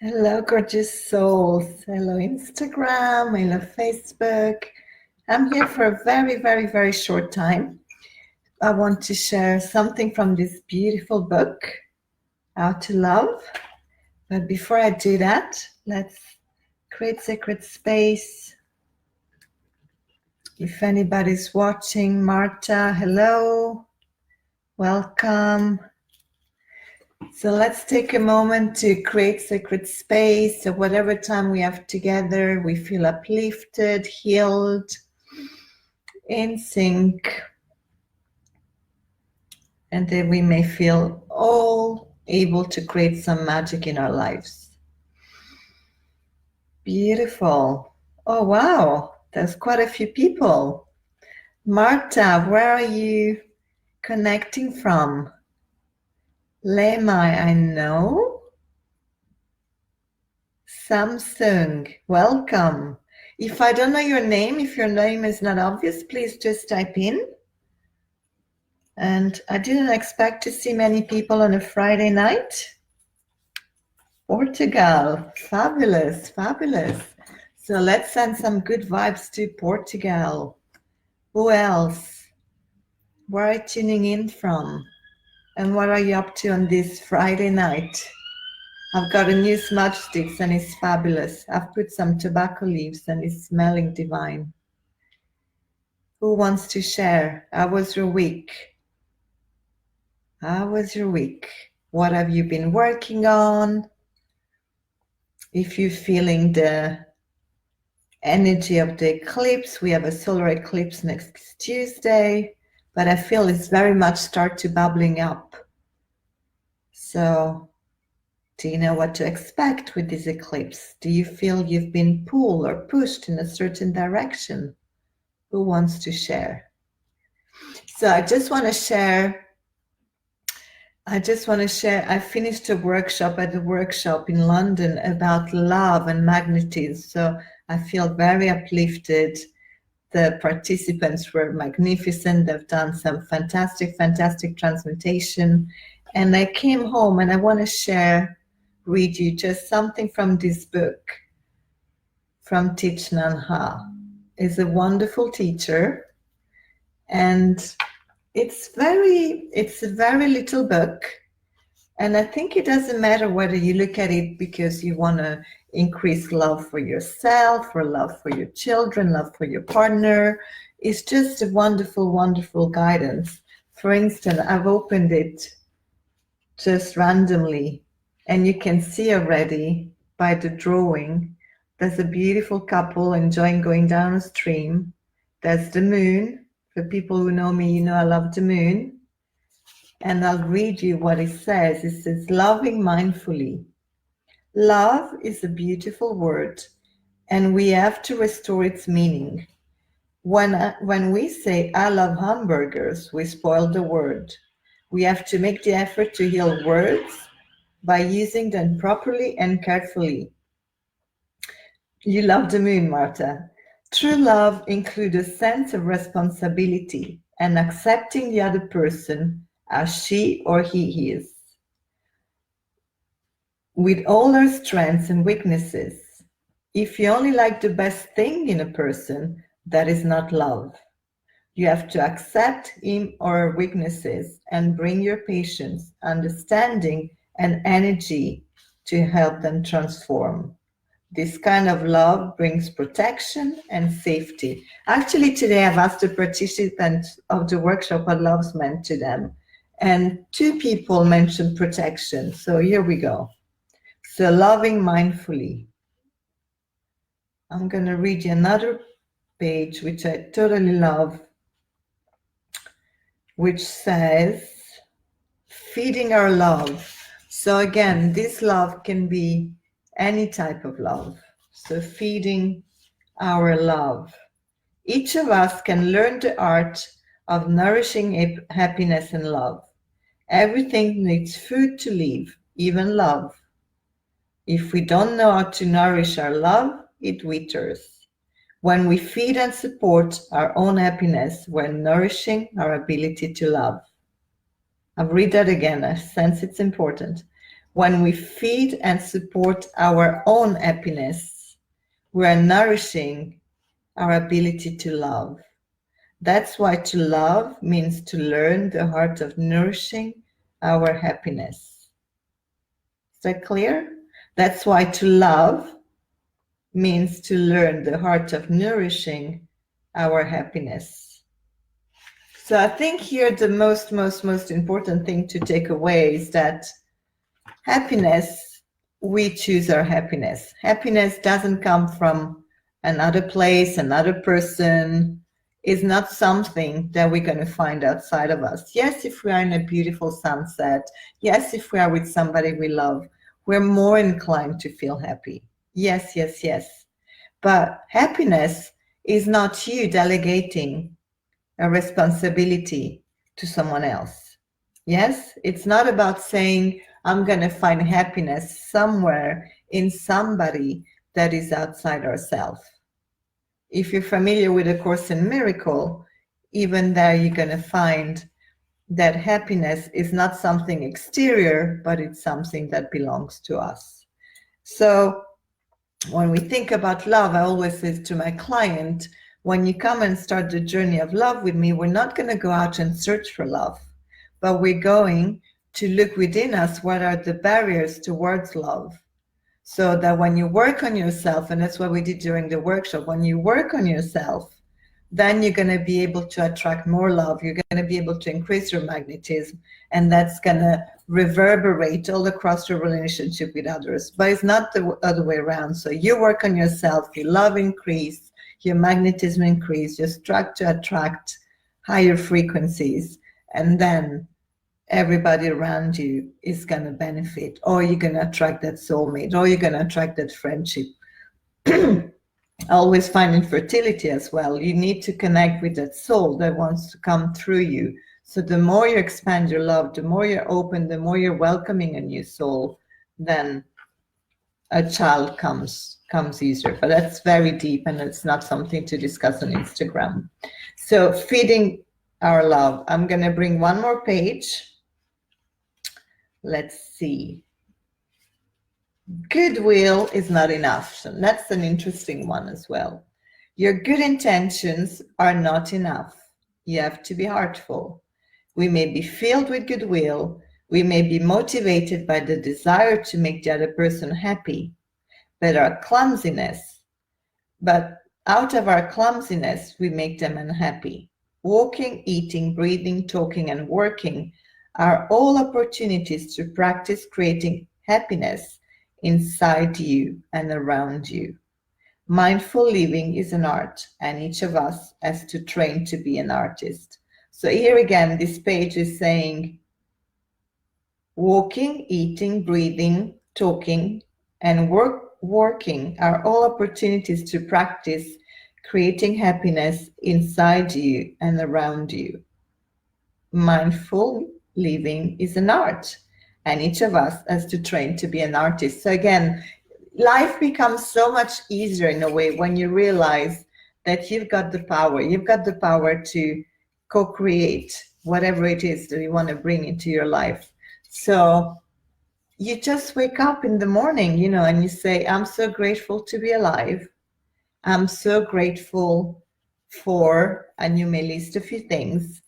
Hello, gorgeous souls. Hello, Instagram. Hello, Facebook. I'm here for a very, very, very short time. I want to share something from this beautiful book, How to Love. But before I do that, let's create sacred space. If anybody's watching, Marta, hello. Welcome. So let's take a moment to create sacred space. So whatever time we have together, we feel uplifted, healed, in sync, and then we may feel all able to create some magic in our lives. Beautiful. Oh, wow. There's quite a few people. Marta, where are you connecting from? Lemai, I know. Samsung, welcome. If I don't know your name, if your name is not obvious, please just type in. And I didn't expect to see many people on a Friday night. Portugal, fabulous, fabulous. So let's send some good vibes to Portugal. Who else? Where are you tuning in from? And what are you up to on this Friday night? I've got a new smudge sticks and it's fabulous. I've put some tobacco leaves and it's smelling divine. Who wants to share? How was your week? How was your week? What have you been working on? If you're feeling the energy of the eclipse, we have a solar eclipse next Tuesday, but I feel it's very much start to bubbling up. So do you know what to expect with this eclipse? Do you feel you've been pulled or pushed in a certain direction? Who wants to share? So I just want to share, I finished a workshop in London about love and magnetism. So I feel very uplifted. The participants were magnificent. They've done some fantastic, fantastic transmutation. And I came home and I want to read you just something from this book from Thich Nhat Hanh. He's a wonderful teacher. And it's a very little book. And I think it doesn't matter whether you look at it because you want to increase love for yourself or love for your children, love for your partner. It's just a wonderful, wonderful guidance. For instance, I've opened it just randomly, and you can see already by the drawing, there's a beautiful couple enjoying going down a stream. There's the moon. For people who know me, you know I love the moon. And I'll read you what it says. It says, loving mindfully. Love is a beautiful word, and we have to restore its meaning. When we say, I love hamburgers, we spoil the word. We have to make the effort to heal words by using them properly and carefully. You love the moon, Marta. True love includes a sense of responsibility and accepting the other person as she or he is, with all their strengths and weaknesses. If you only like the best thing in a person, that is not love. You have to accept him or her weaknesses and bring your patience, understanding, and energy to help them transform. This kind of love brings protection and safety. Actually, today I've asked the participants of the workshop what love's meant to them. And 2 people mentioned protection. So here we go. So loving mindfully. I'm going to read you another page, which I totally love, which says, feeding our love. So again, this love can be any type of love. So feeding our love. Each of us can learn the art of nourishing happiness and love. Everything needs food to live, even love. If we don't know how to nourish our love, it withers. When we feed and support our own happiness, we're nourishing our ability to love. I'll read that again. I sense it's important. When we feed and support our own happiness, we are nourishing our ability to love. That's why to love means to learn the art of nourishing our happiness. Is that clear? That's why to love means to learn the art of nourishing our happiness. So I think here the most important thing to take away is that happiness, we choose our happiness. Happiness doesn't come from another place, another person. Is not something that we're going to find outside of us. Yes, if we are in a beautiful sunset, yes, if we are with somebody we love, we're more inclined to feel happy. Yes, yes, yes. But happiness is not you delegating a responsibility to someone else. Yes, it's not about saying, I'm going to find happiness somewhere in somebody that is outside ourselves. If you're familiar with A Course in Miracle, even there you're going to find that happiness is not something exterior, but it's something that belongs to us. So when we think about love, I always say to my client, when you come and start the journey of love with me, we're not going to go out and search for love, but we're going to look within us what are the barriers towards love. So that when you work on yourself, and that's what we did during the workshop, when you work on yourself, then you're going to be able to attract more love. You're going to be able to increase your magnetism, and that's going to reverberate all across your relationship with others. But it's not the other way around. So you work on yourself, your love increase, your magnetism increase, you're struck to attract higher frequencies, and then everybody around you is going to benefit, or you're going to attract that soulmate, or you're going to attract that friendship. I always find in fertility as well, you need to connect with that soul that wants to come through you. So the more you expand your love, the more you're open, the more you're welcoming a new soul, then a child comes easier. But that's very deep, and it's not something to discuss on Instagram. So feeding our love. I'm going to bring one more page. Let's see. Goodwill is not enough. So that's an interesting one as well. Your good intentions are not enough. You have to be heartful. We may be filled with goodwill. We may be motivated by the desire to make the other person happy, but out of our clumsiness, we make them unhappy. Walking, eating, breathing, talking, and working are all opportunities to practice creating happiness inside you and around you. Mindful living is an art, and each of us has to train to be an artist. So here again, this page is saying walking, eating, breathing, talking, and working are all opportunities to practice creating happiness inside you and around you. Mindful living is an art, and each of us has to train to be an artist. So again, life becomes so much easier in a way when you realize that you've got the power. You've got the power to co-create whatever it is that you want to bring into your life. So you just wake up in the morning, and you say, I'm so grateful to be alive. I'm so grateful for, and you may list a few things.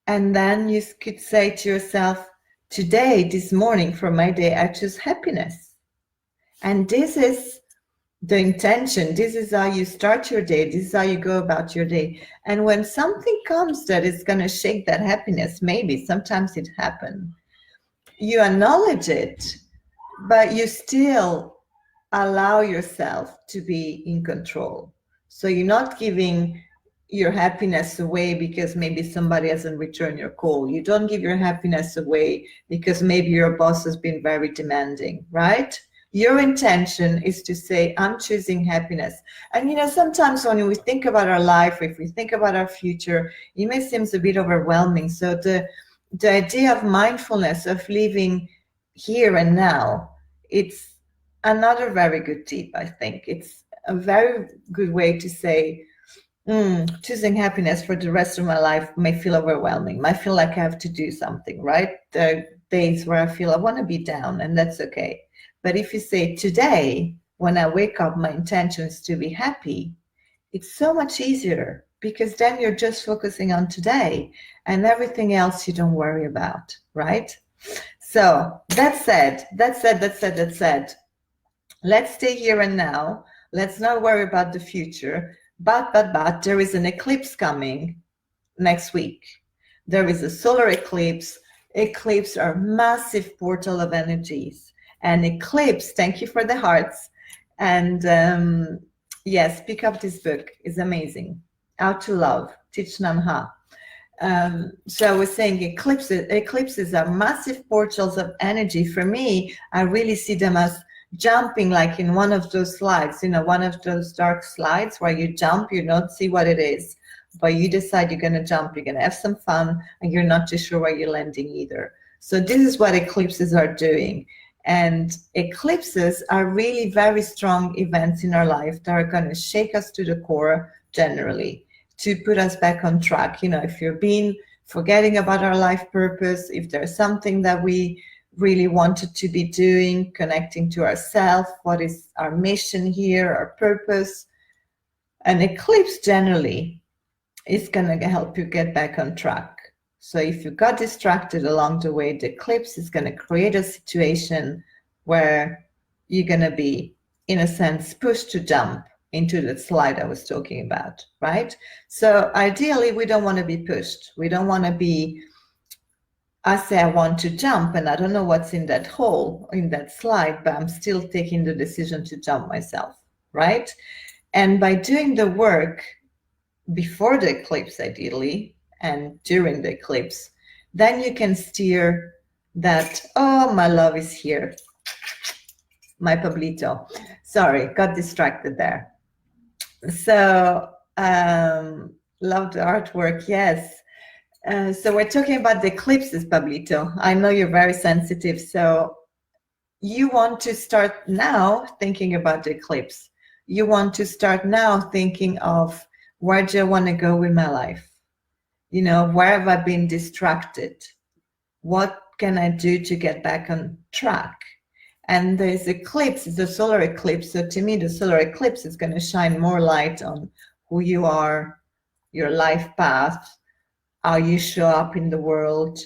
And then you could say to yourself, today, this morning, for my day, I choose happiness. And this is the intention. This is how you start your day. This is how you go about your day. And when something comes that is going to shake that happiness, maybe sometimes it happens, you acknowledge it, but you still allow yourself to be in control. So you're not giving your happiness away because maybe somebody hasn't returned your call. You don't give your happiness away because maybe your boss has been very demanding, right? Your intention is to say, I'm choosing happiness. And sometimes when we think about our life, if we think about our future, it may seem a bit overwhelming. So the idea of mindfulness, of living here and now, it's another very good tip, I think. It's a very good way to say, choosing happiness for the rest of my life may feel overwhelming, might feel like I have to do something, right? days where I feel I want to be down, and that's okay. But if you say today, when I wake up, my intention is to be happy, it's so much easier because then you're just focusing on today and everything else you don't worry about, right? So that said, let's stay here and now. Let's not worry about the future. But there is an eclipse coming next week. There is a solar eclipse. Eclipses are massive portal of energies. And eclipse, thank you for the hearts. And yes, pick up this book. It's amazing. How to Love, Thich Nhat Hanh. So I was saying eclipses are massive portals of energy. For me, I really see them as jumping, like in one of those slides, one of those dark slides where you jump, you don't see what it is, but you decide you're going to jump, you're going to have some fun, and you're not too sure where you're landing either. So this is what eclipses are doing. And eclipses are really very strong events in our life that are going to shake us to the core generally, to put us back on track. If you've been forgetting about our life purpose, if there's something that we really wanted to be doing, connecting to ourselves, what is our mission here, our purpose, an eclipse generally is going to help you get back on track. So if you got distracted along the way, the eclipse is going to create a situation where you're going to be, in a sense, pushed to jump into the slide I was talking about, right? So ideally, we don't want to be pushed. We don't want to be, I say I want to jump and I don't know what's in that hole, in that slide, but I'm still taking the decision to jump myself, right? And by doing the work before the eclipse, ideally, and during the eclipse, then you can steer that, oh, my love is here. My Pablito. Sorry, got distracted there. So, love the artwork, yes. So we're talking about the eclipses, Pablito. I know you're very sensitive, so you want to start now thinking about the eclipse. You want to start now thinking of, where do I want to go with my life? Where have I been distracted? What can I do to get back on track? And this eclipse is a solar eclipse. So to me, the solar eclipse is going to shine more light on who you are, your life path, how you show up in the world,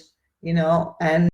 and